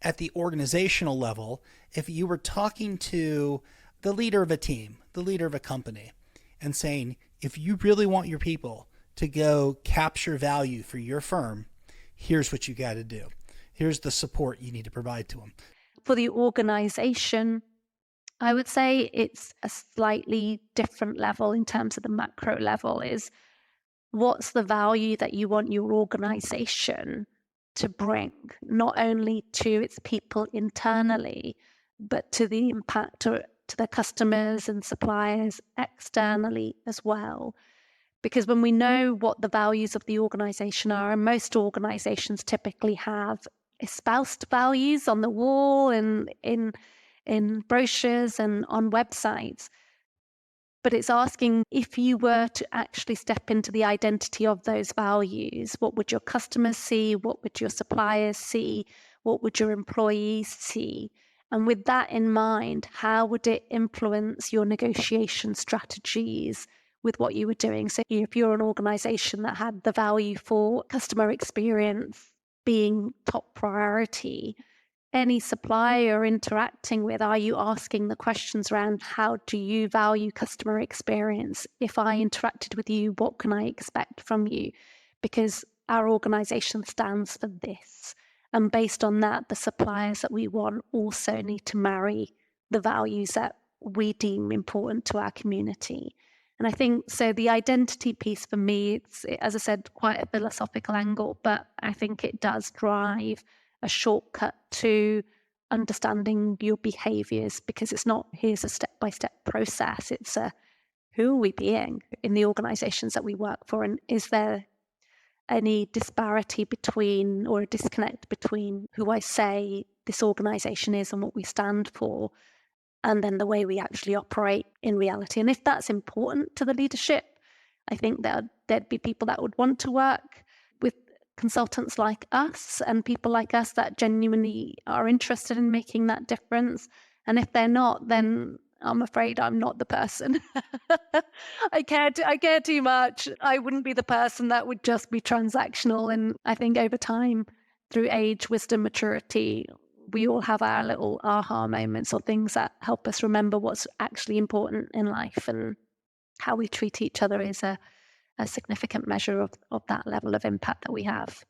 at the organizational level, if you were talking to the leader of a team, the leader of a company, and saying, if you really want your people to go capture value for your firm, here's what you got to do. Here's the support you need to provide to them. For the organization, I would say it's a slightly different level in terms of the macro level is what's the value that you want your organization to bring, not only to its people internally, but to the impact to their customers and suppliers externally as well. Because when we know what the values of the organization are, and most organizations typically have espoused values on the wall and in brochures and on websites, but it's asking if you were to actually step into the identity of those values, what would your customers see? What would your suppliers see? What would your employees see? And with that in mind, how would it influence your negotiation strategies with what you were doing? So if you're an organization that had the value for customer experience being top priority, any supplier you're interacting with, are you asking the questions around how do you value customer experience? If I interacted with you, what can I expect from you? Because our organization stands for this. And based on that, the suppliers that we want also need to marry the values that we deem important to our community. And I think so the identity piece for me, it's, as I said, quite a philosophical angle, but I think it does drive a shortcut to understanding your behaviors, because it's not here's a step-by-step process. It's a who are we being in the organizations that we work for, and is there any disparity between or a disconnect between who I say this organization is and what we stand for, and then the way we actually operate in reality. And if that's important to the leadership, I think that there'd be people that would want to work with consultants like us and people like us that genuinely are interested in making that difference. And if they're not, then I'm afraid I'm not the person. I care too much. I wouldn't be the person that would just be transactional. And I think over time, through age, wisdom, maturity, we all have our little aha moments or things that help us remember what's actually important in life, and how we treat each other is a significant measure of that level of impact that we have.